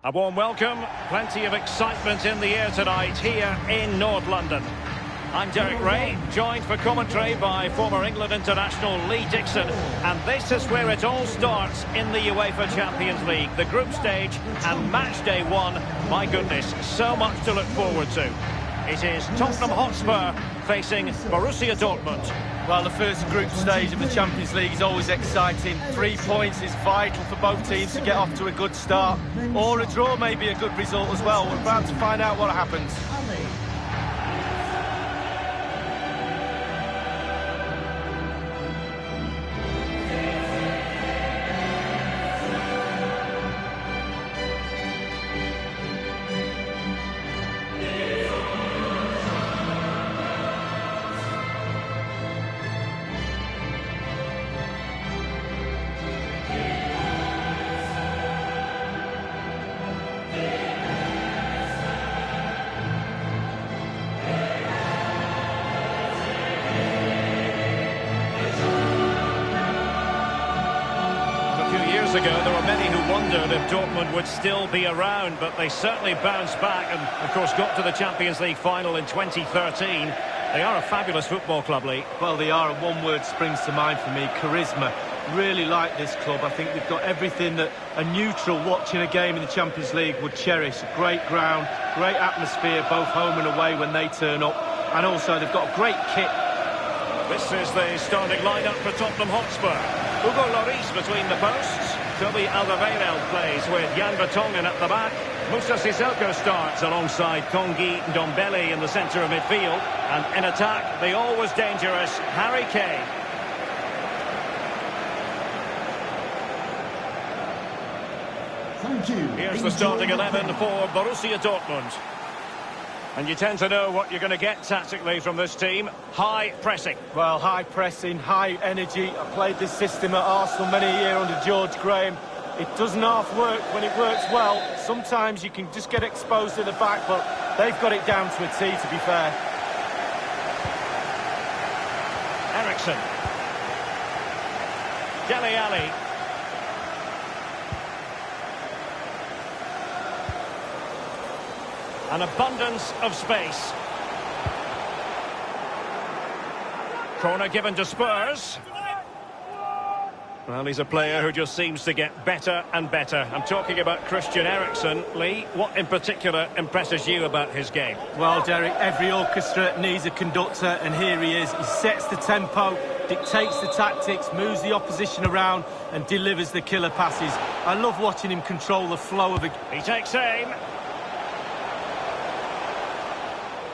A warm welcome, plenty of excitement in the air tonight here in North London. I'm Derek Ray, joined for commentary by former England international Lee Dixon, and this is where it all starts in the UEFA Champions League, the group stage and match day one. My goodness, so much to look forward to. It is Tottenham Hotspur facing Borussia Dortmund. Well, the first group stage of the Champions League is always exciting. 3 points is vital for both teams to get off to a good start. Or a draw may be a good result as well. We're about to find out what happens. Ago, there were many who wondered if Dortmund would still be around, but they certainly bounced back and, of course, got to the Champions League final in 2013. They are a fabulous football club, Lee. Well, they are, and one word springs to mind for me: charisma. Really like this club. I think they've got everything that a neutral watching a game in the Champions League would cherish. A great ground, great atmosphere, both home and away when they turn up, and also they've got a great kit. This is the starting lineup for Tottenham Hotspur. Hugo Lloris between the posts. Toby Alderweireld plays with Jan Vertonghen at the back. Moussa Sissoko starts alongside Tanguy Ndombele in the centre of midfield. And in attack, the always dangerous Harry Kane. Thank you. Here's the starting 11 for Borussia Dortmund. And you tend to know what you're going to get tactically from this team. High pressing. Well, high pressing, high energy. I played this system at Arsenal many a year under George Graham. It doesn't half work when it works well. Sometimes you can just get exposed at the back, but they've got it down to a T, to be fair. Eriksen. Dele Alli. An abundance of space. Corner given to Spurs. Well, he's a player who just seems to get better and better. I'm talking about Christian Eriksen. Lee, what in particular impresses you about his game? Well, Derek, every orchestra needs a conductor, and here he is. He sets the tempo, dictates the tactics, moves the opposition around and delivers the killer passes. I love watching him control the flow of a... He takes aim.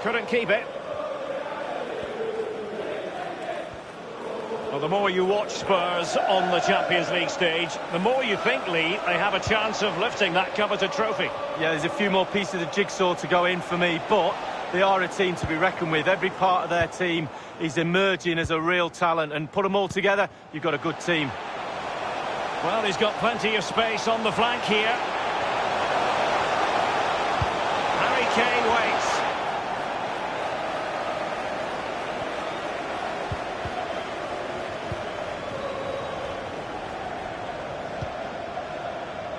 Couldn't keep it. Well, the more you watch Spurs on the Champions League stage, the more you think, Lee, they have a chance of lifting that coveted trophy. Yeah, there's a few more pieces of the jigsaw to go in for me, but they are a team to be reckoned with. Every part of their team is emerging as a real talent, and put them all together, you've got a good team. Well, he's got plenty of space on the flank here. Harry Kane waits.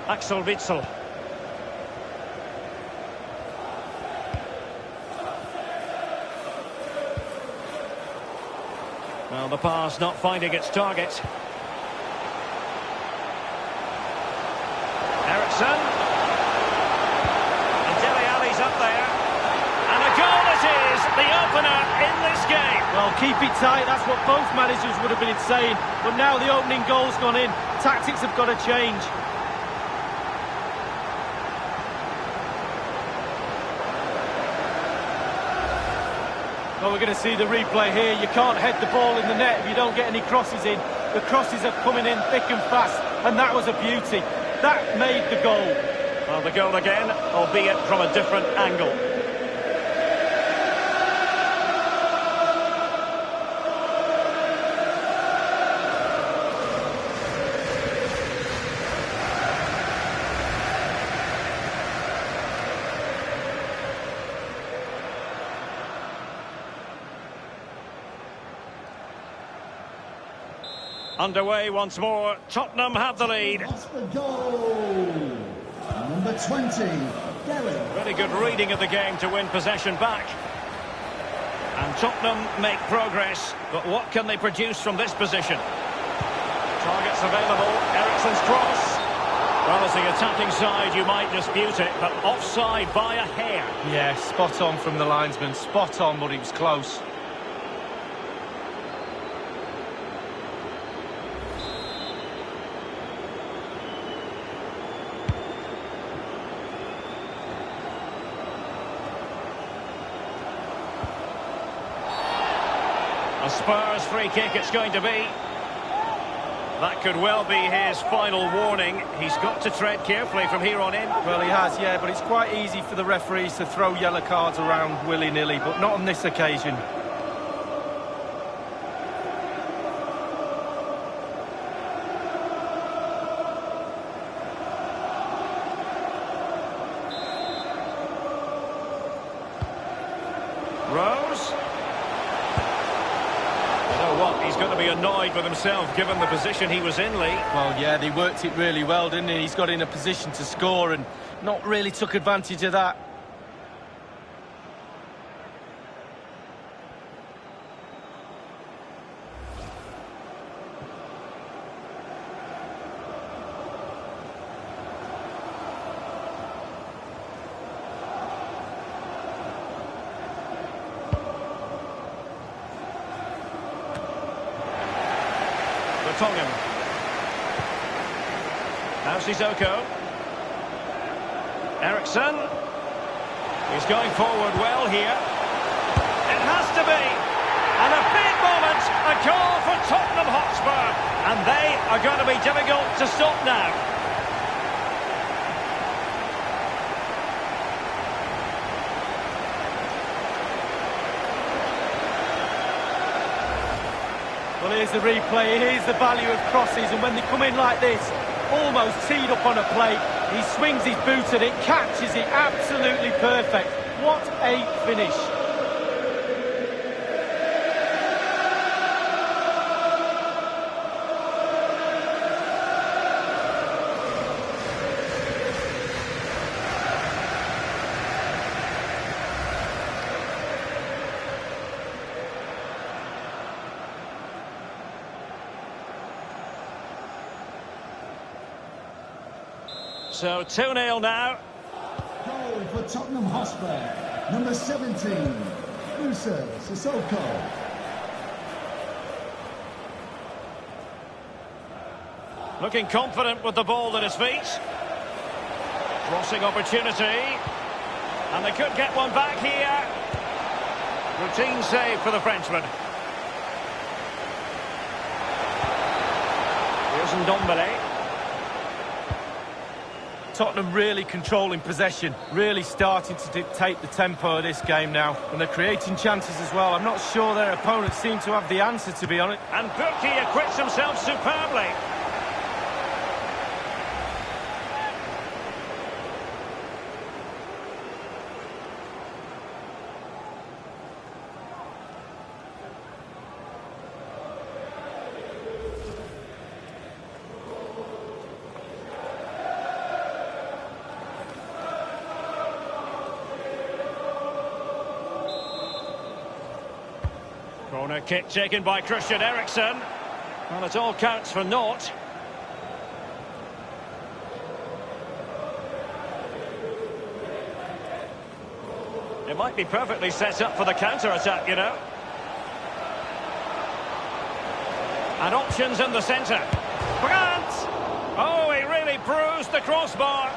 Axel Witsel. Well, the pass not finding its target. Eriksen. And Dele Alli's up there. And a goal it is, the opener in this game. Well, keep it tight, that's what both managers would have been saying. But now the opening goal's gone in. Tactics have got to change. Well, we're going to see the replay here. You can't head the ball in the net if you don't get any crosses in. The crosses are coming in thick and fast, and that was a beauty. That made the goal. Well, the goal again, albeit from a different angle. Underway once more. Tottenham have the lead. Hotspur goal. Number 20, Derek. Really good reading of the game to win possession back. And Tottenham make progress, but what can they produce from this position? Targets available, Eriksen's cross. Well, as the attacking side, you might dispute it, but offside by a hair. Yeah, spot on from the linesman. Spot on, but it was close. A Spurs free kick it's going to be. That could well be his final warning. He's got to tread carefully from here on in. Well, he has, yeah, but it's quite easy for the referees to throw yellow cards around willy-nilly, but not on this occasion. Rose. He's going to be annoyed with himself given the position he was in, Lee. Well, yeah, they worked it really well, didn't he? He's got in a position to score and not really took advantage of that. Tongan. Now Sissoko. Eriksen. He's going forward well here. It has to be. And a big moment. A goal for Tottenham Hotspur. And they are going to be difficult to stop now. Well, here's the replay, here's the value of crosses, and when they come in like this, almost teed up on a plate, he swings his boot at it, catches it, absolutely perfect. What a finish. So 2-0 now. Goal for Tottenham Hotspur. Number 17, Musa Sissoko. Looking confident with the ball at his feet. Crossing opportunity. And they could get one back here. Routine save for the Frenchman. Here's Ndombele. Tottenham really controlling possession, really starting to dictate the tempo of this game now. And they're creating chances as well. I'm not sure their opponents seem to have the answer, to be honest. And Burki acquits himself superbly. Corner kick taken by Christian Eriksen. Well, it all counts for naught. It might be perfectly set up for the counter-attack, you know. And options in the centre. Brandt! Oh, he really bruised the crossbar.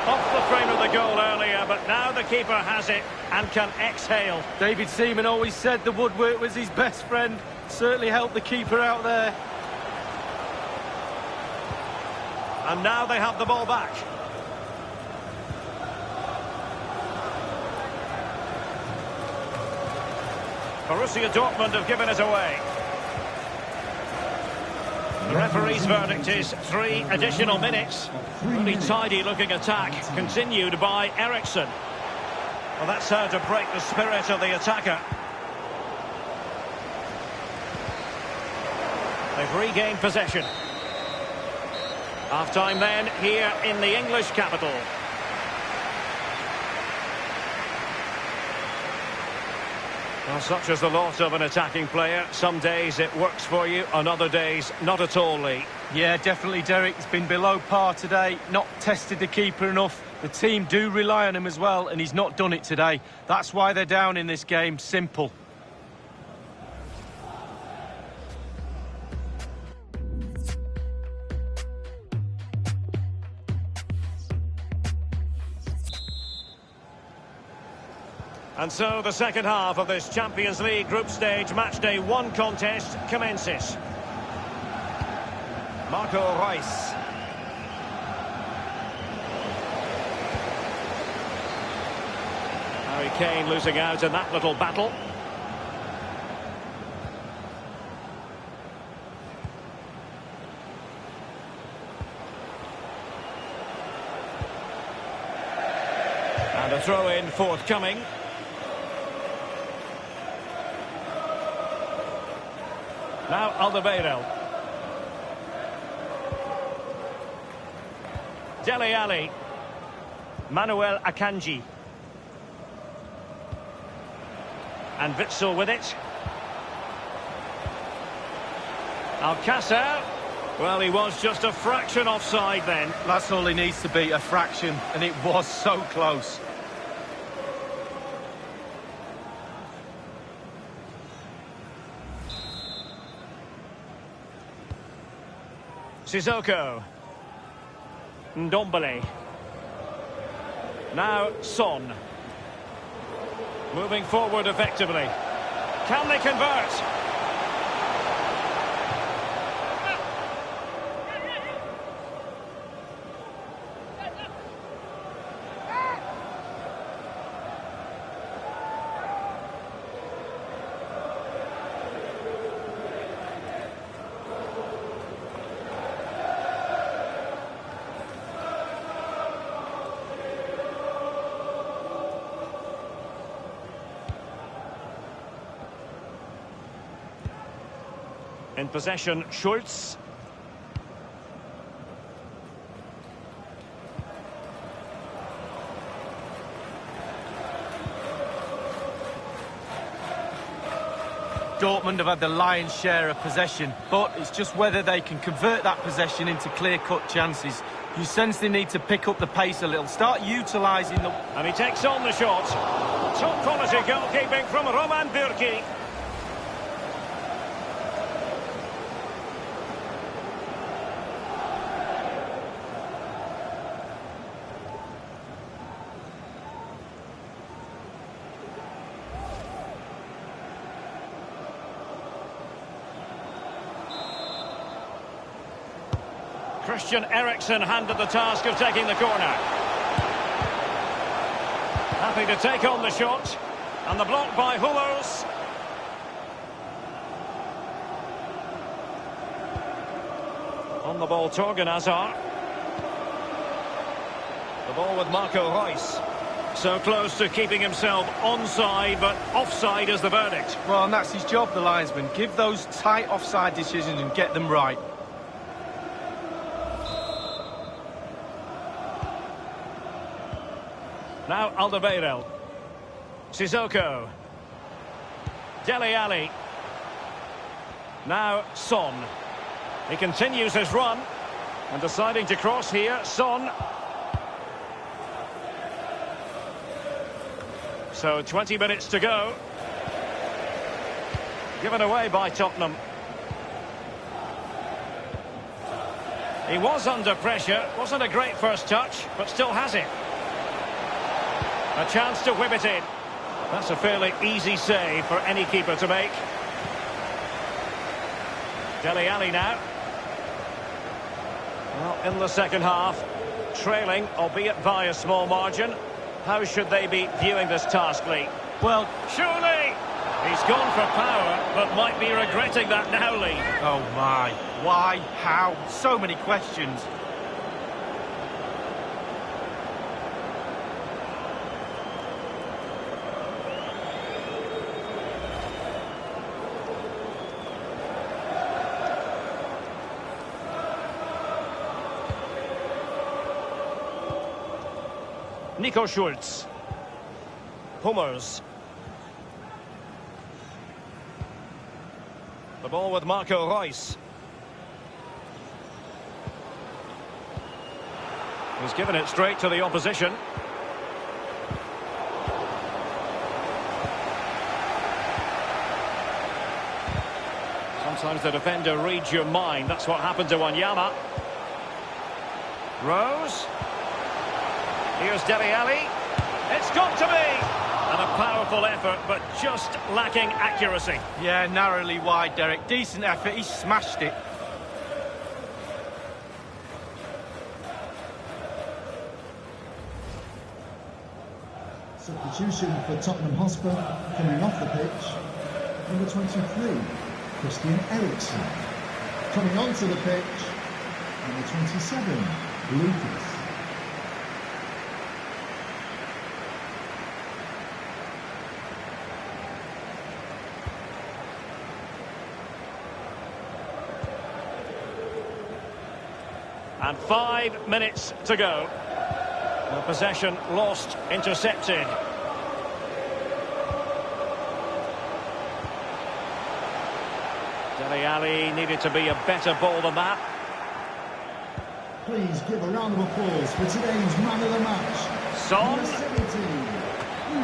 Off the frame of the goal earlier, but now the keeper has it and can exhale. David Seaman always said the woodwork was his best friend. Certainly helped the keeper out there. And now they have the ball back. Borussia Dortmund have given it away. The referee's verdict is 3 additional minutes. Really tidy looking attack, continued by Eriksen. Well, that's how to break the spirit of the attacker. They've regained possession. Half-time then, here in the English capital. Well, such is the lot of an attacking player. Some days it works for you, on other days not at all, Lee. Yeah, definitely, Derek. He's been below par today, not tested the keeper enough. The team do rely on him as well, and he's not done it today. That's why they're down in this game. Simple. And so the second half of this Champions League group stage matchday 1 contest commences. Marco Reus. Harry Kane losing out in that little battle. And a throw-in forthcoming. Now Alderweireld. Dele Alli. Manuel Akanji. And Witsel with it. Alcácer. Well, he was just a fraction offside then. That's all he needs to be, a fraction, and it was so close. Sissoko. Ndombele. Now Son. Moving forward effectively. Can they convert? In possession, Schultz. Dortmund have had the lion's share of possession, but it's just whether they can convert that possession into clear-cut chances. You sense they need to pick up the pace a little, start utilising the... And he takes on the shot. Top quality goalkeeping from Roman Bürki. Christian Eriksen handed the task of taking the corner. Happy to take on the shot. And the block by Hummels. On the ball, Torgan Hazard. The ball with Marco Reus. So close to keeping himself onside, but offside is the verdict. Well, and that's his job, the linesman. Give those tight offside decisions and get them right. Now Alderweireld. Sissoko. Dele Alli. Now Son. He continues his run. And deciding to cross here, Son. So 20 minutes to go. Given away by Tottenham. He was under pressure. Wasn't a great first touch, but still has it. A chance to whip it in. That's a fairly easy save for any keeper to make. Dele Alli now. Well, in the second half, trailing, albeit via small margin. How should they be viewing this task, Lee? Well, surely! He's gone for power, but might be regretting that now, Lee. Oh my. Why? How? So many questions. Nico Schulz. Hummers. The ball with Marco Reus. He's given it straight to the opposition. Sometimes the defender reads your mind. That's what happened to Wanyama. Rose. Here's Dele Alli. It's got to be! And a powerful effort, but just lacking accuracy. Yeah, narrowly wide, Derek. Decent effort. He smashed it. Substitution for Tottenham Hotspur coming off the pitch. Number 23, Christian Eriksen. Coming onto the pitch, number 27, Lucas. And 5 minutes to go. The possession lost, intercepted. Dele Alli needed to be a better ball than that. Please give a round of applause for today's man of the match. Son. Number 17.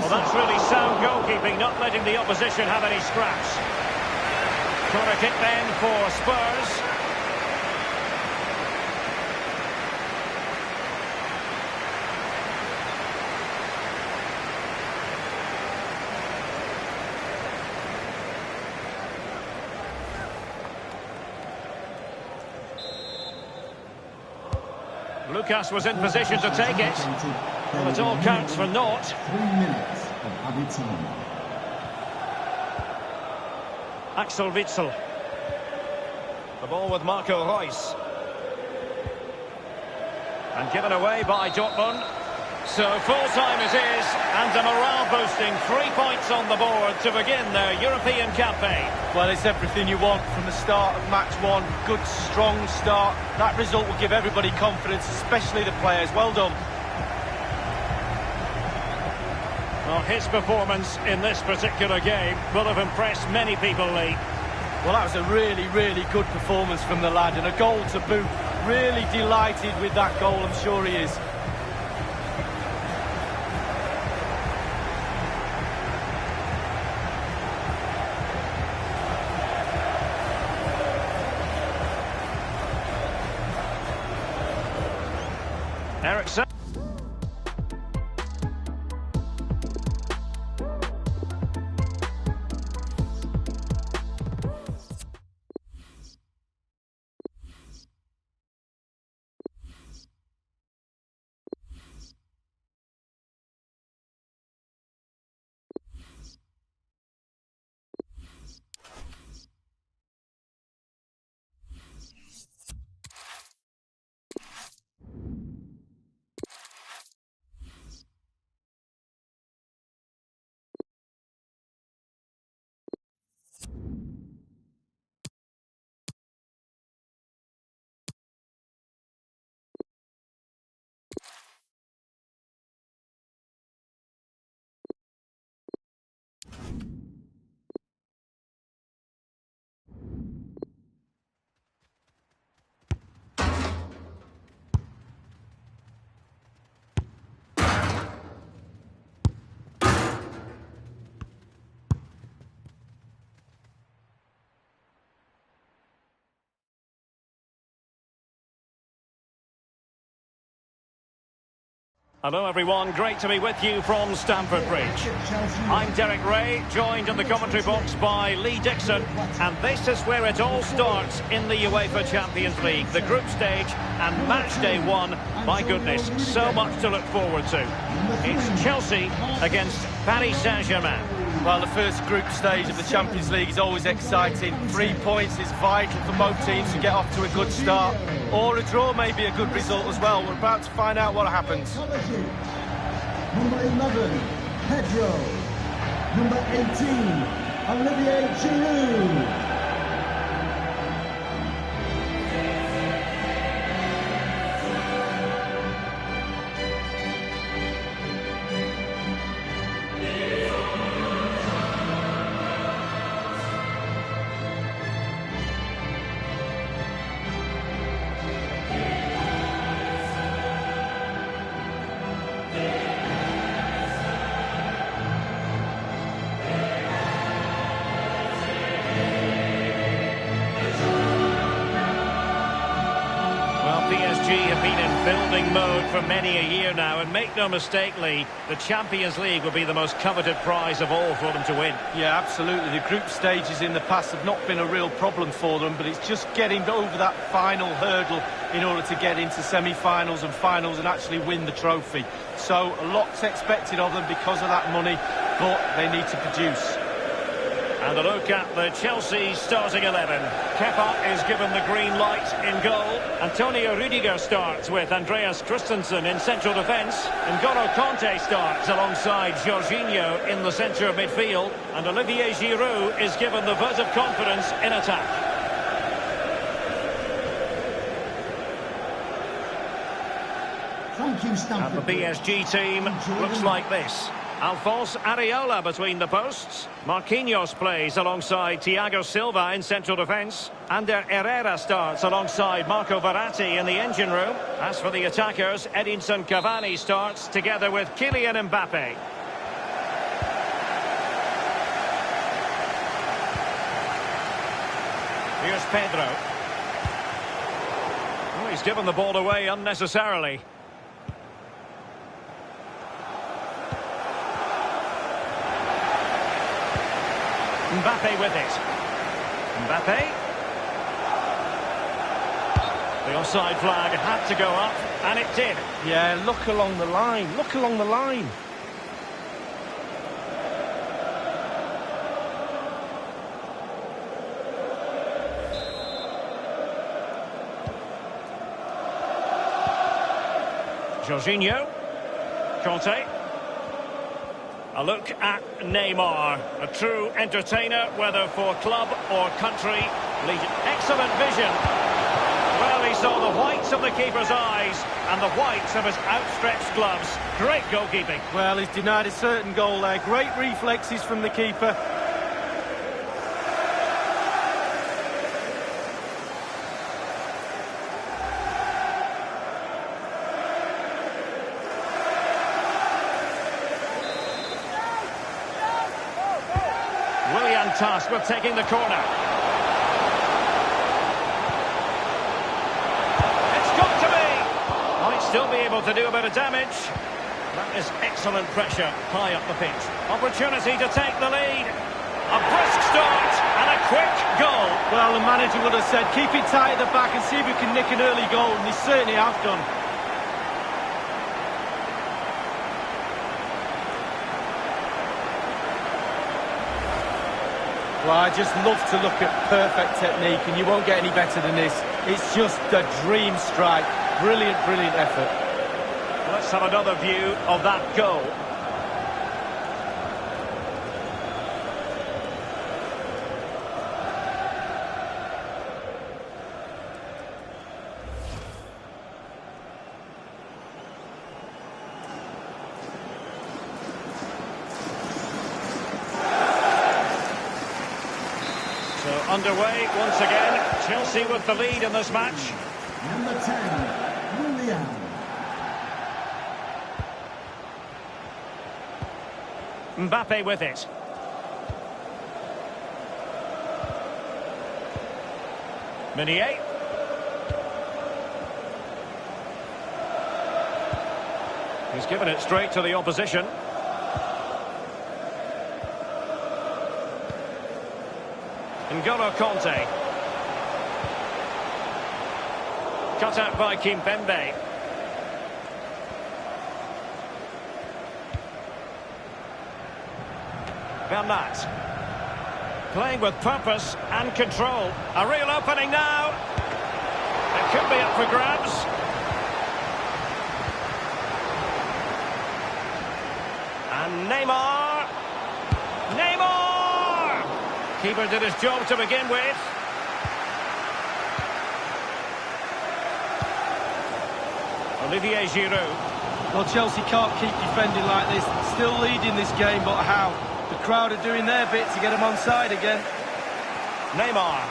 Well, that's really sound goalkeeping, not letting the opposition have any scraps. Corner kick then for Spurs. Lucas was in position to take it. Well, it all counts for naught. 3 minutes of added time. Axel Witsel. The ball with Marco Reus. And given away by Dortmund. So full-time it is, and a morale-boosting 3 points on the board to begin their European campaign. Well, it's everything you want from the start of match one. Good, strong start. That result will give everybody confidence, especially the players. Well done. Well, his performance in this particular game will have impressed many people, Lee. Well, that was a really, really good performance from the lad, and a goal to boot. Really delighted with that goal, I'm sure he is. Eriksen. Hello everyone, great to be with you from Stamford Bridge. I'm Derek Ray, joined in the commentary box by Lee Dixon, and this is where it all starts in the UEFA Champions League, the group stage and match day one. My goodness, so much to look forward to. It's Chelsea against Paris Saint-Germain. Well, the first group stage of the Champions League is always exciting. 3 points is vital for both teams to get off to a good start. Or a draw may be a good result as well. We're about to find out what happens. Number 11, Pedro. Number 18, Olivier Giroud. PSG have been in building mode for many a year now, and make no mistake, Lee, the Champions League will be the most coveted prize of all for them to win. Yeah, absolutely. The group stages in the past have not been a real problem for them, but it's just getting over that final hurdle in order to get into semi-finals and finals and actually win the trophy. So a lot's expected of them because of that money, but they need to produce. And a look at the Chelsea starting 11. Kepa is given the green light in goal. Antonio Rudiger starts with Andreas Christensen in central defence. N'Golo Kanté starts alongside Jorginho in the centre of midfield. And Olivier Giroud is given the vote of confidence in attack. Thank you, Stamford. And the PSG team looks like this. Alphonse Areola between the posts. Marquinhos plays alongside Thiago Silva in central defence. Ander Herrera starts alongside Marco Verratti in the engine room. As for the attackers, Edinson Cavani starts together with Kylian Mbappe. Here's Pedro. Oh, he's given the ball away unnecessarily. Mbappe with it. Mbappe. The offside flag had to go up, and it did. Yeah, look along the line. Look along the line. Jorginho. Kanté. A look at Neymar, a true entertainer, whether for club or country. Excellent vision. Well, he saw the whites of the keeper's eyes and the whites of his outstretched gloves. Great goalkeeping. Well, he's denied a certain goal there. Great reflexes from the keeper. Task with taking the corner. It's got to be. Might still be able to do a bit of damage. That is excellent pressure high up the pitch. Opportunity to take the lead. A brisk start and a quick goal. Well, the manager would have said, keep it tight at the back and see if we can nick an early goal, and they certainly have done. Well, I just love to look at perfect technique, and you won't get any better than this. It's just a dream strike. Brilliant, brilliant effort. Let's have another view of that goal. Underway once again. Chelsea with the lead in this match. Number 10, Willian. Mbappe with it. Meunier. He's given it straight to the opposition. N'Golo Kanté. Cut out by Kimpembe. Bernat. Playing with purpose and control. A real opening now. It could be up for grabs. And Neymar. Neymar! Keeper did his job to begin with. Olivier Giroud. Well, Chelsea can't keep defending like this. Still leading this game, but how? The crowd are doing their bit to get them on side again. Neymar.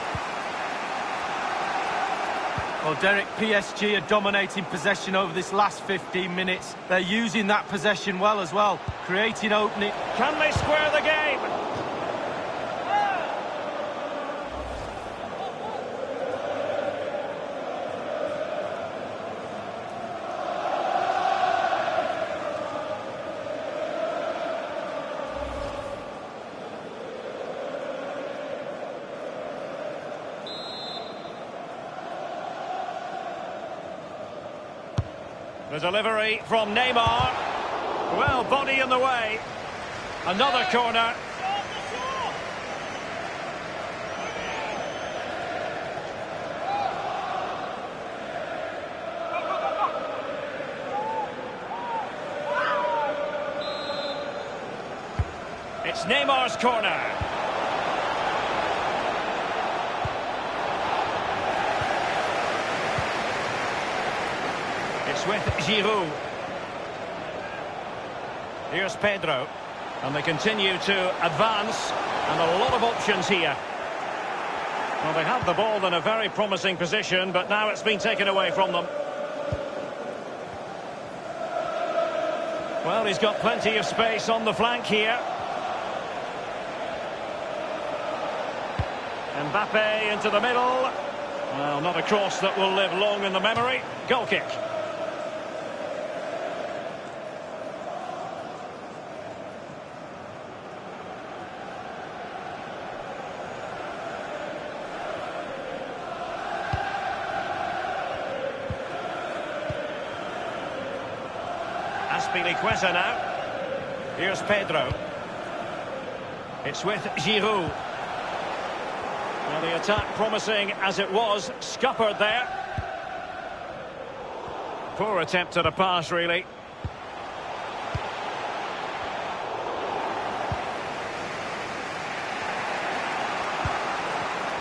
Well, Derek, PSG are dominating possession over this last 15 minutes. They're using that possession well as well, creating opening. Can they square the game? The delivery from Neymar. Well, body in the way. Another corner. It's Neymar's corner. It's with Giroud. Here's Pedro. And they continue to advance. And a lot of options here. Well, they had the ball in a very promising position, but now it's been taken away from them. Well, he's got plenty of space on the flank here. Mbappe into the middle. Well, not a cross that will live long in the memory. Goal kick. Aspilicueta now. Here's Pedro. It's with Giroud. Well, the attack promising as it was, scuppered there. Poor attempt at a pass, really.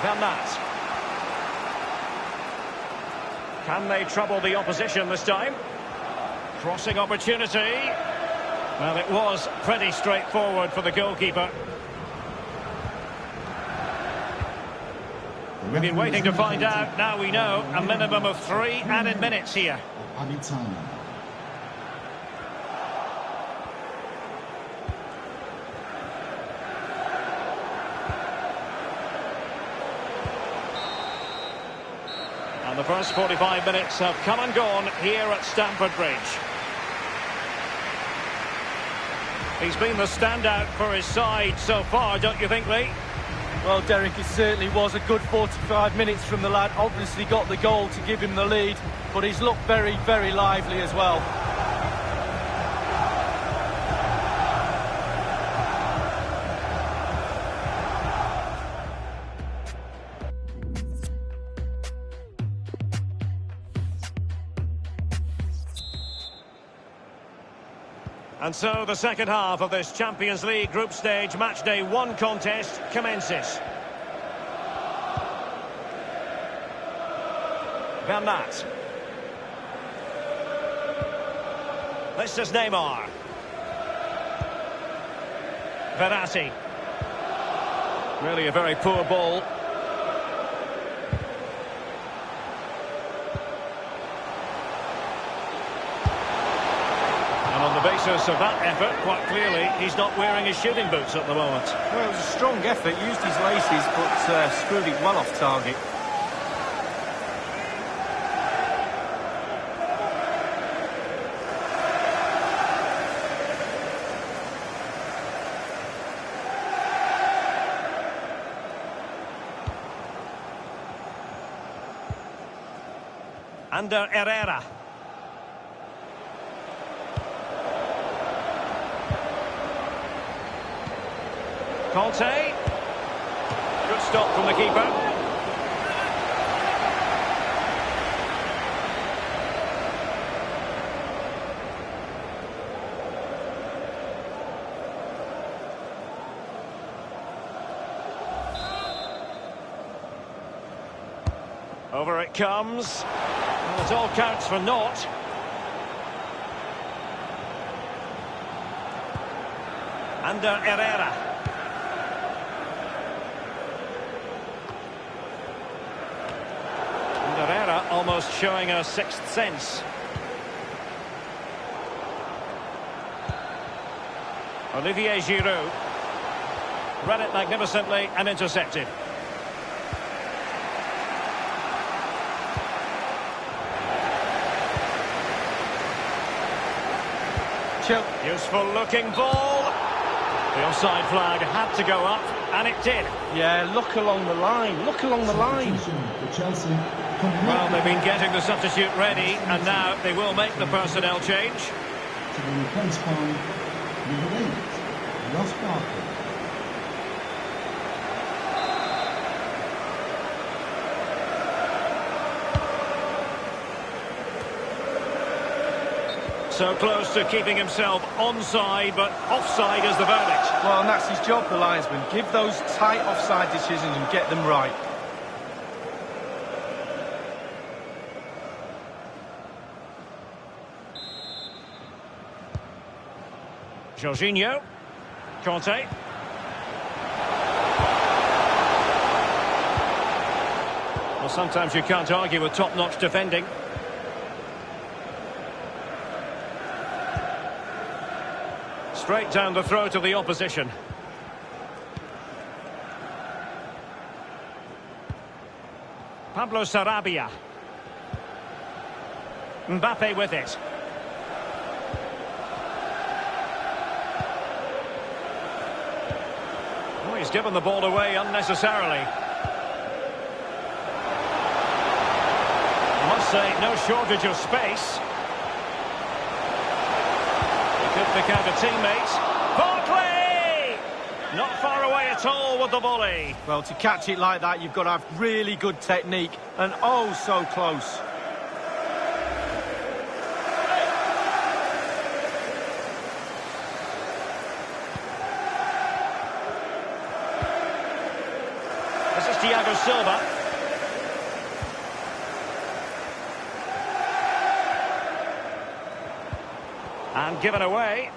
Van Aert. Can they trouble the opposition this time? Crossing opportunity. Well, it was pretty straightforward for the goalkeeper. We've been waiting to find out. Now we know. A minimum of 3 added minutes here. Added time. And the first 45 minutes have come and gone here at Stamford Bridge. He's been the standout for his side so far, don't you think, Lee? Well, Derek, it certainly was a good 45 minutes from the lad. Obviously got the goal to give him the lead, but he's looked very, very lively as well. And so the second half of this Champions League group stage matchday 1 contest commences. Van Aert. This is Neymar. Verratti. Really a very poor ball. Basis of that effort, quite clearly, he's not wearing his shooting boots at the moment. Well, it was a strong effort, used his laces, but screwed it well off target. Ander Herrera. Conte. Good stop from the keeper. Over it comes. Well, it all counts for naught. Ander Herrera. Herrera almost showing a sixth sense. Olivier Giroud. Read it magnificently and intercepted. Useful looking ball. The offside flag had to go up, and it did. Yeah, look along the line. Look along the line. For Chelsea, Well, they've been getting the substitute ready, and now they will make the personnel change. To be replaced by number 8, Ross Barkley. So close to keeping himself onside, but offside is the verdict. Well, and that's his job, the linesman. Give those tight offside decisions and get them right. Jorginho. Conte. Well, sometimes you can't argue with top-notch defending. Straight down the throat of the opposition. Pablo Sarabia. Mbappe with it. Oh, he's given the ball away unnecessarily. I must say, no shortage of space. Could pick out a teammate. Barkley! Not far away at all with the volley. Well, to catch it like that, you've got to have really good technique. And oh, so close. This is Thiago Silva. And given away.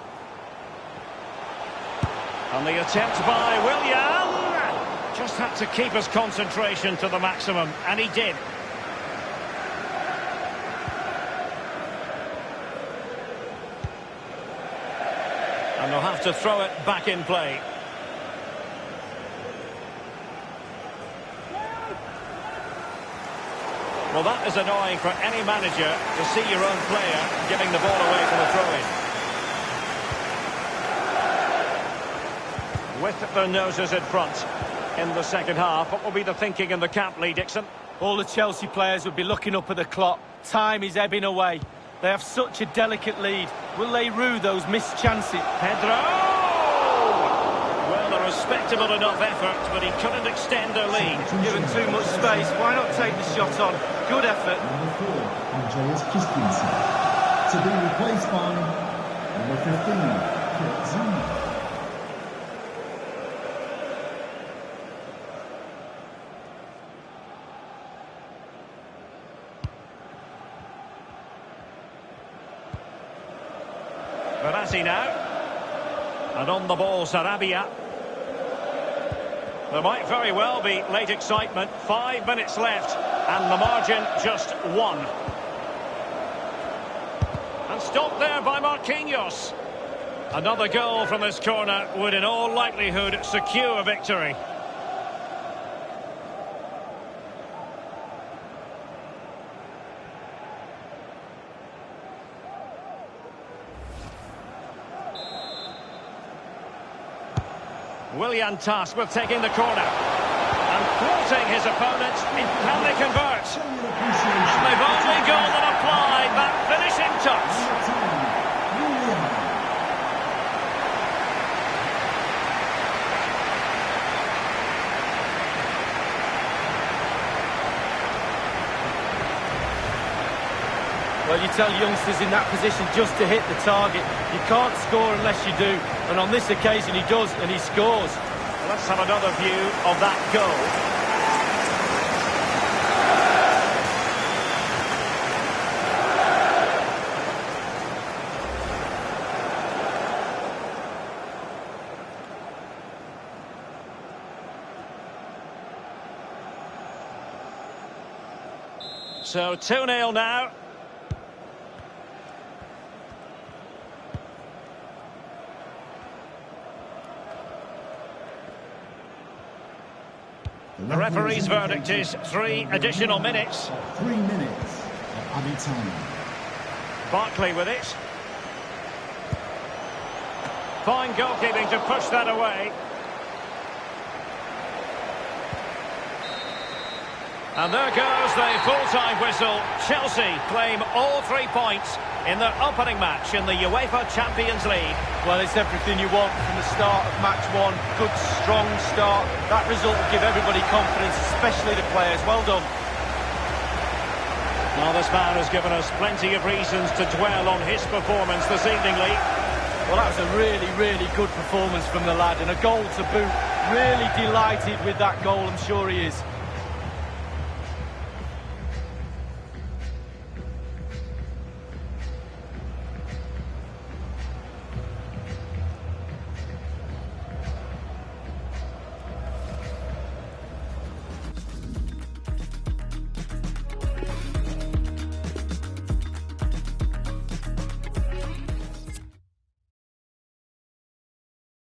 And the attempt by Willian. Just had to keep his concentration to the maximum, and he did. And they'll have to throw it back in play. Well, that is annoying for any manager to see your own player giving the ball away from the throw-in. With their noses in front in the second half, what will be the thinking in the camp, Lee Dixon? All the Chelsea players would be looking up at the clock. Time is ebbing away. They have such a delicate lead. Will they rue those missed chances? Pedro! Well, a respectable enough effort, but he couldn't extend their lead. Given too much space, why not take the shot on? Good effort. Number 4, Andreas Christensen. To be replaced by number 15, Kurt Zouma. Verratti now. And on the ball, Sarabia. There might very well be late excitement. 5 minutes left, and the margin just 1. And stopped there by Marquinhos. Another goal from this corner would in all likelihood secure victory. Willian tasked with taking the corner and thwarting his opponent. Can they convert? And they've only gone and applied that finishing touch. Well, you tell youngsters in that position just to hit the target. You can't score unless you do. And on this occasion he does, and he scores. Let's have another view of that goal. So 2-0 now. The referee's verdict is 3 additional minutes. 3 minutes of added time. Barkley with it. Fine goalkeeping to push that away. And there goes the full-time whistle. Chelsea claim all 3 points in their opening match in the UEFA Champions League. Well, it's everything you want from the start of match one. Good, strong start. That result will give everybody confidence, especially the players. Well done. Well, this man has given us plenty of reasons to dwell on his performance this evening, Lee. Well, that was a really, really good performance from the lad, and a goal to boot. Really delighted with that goal, I'm sure he is.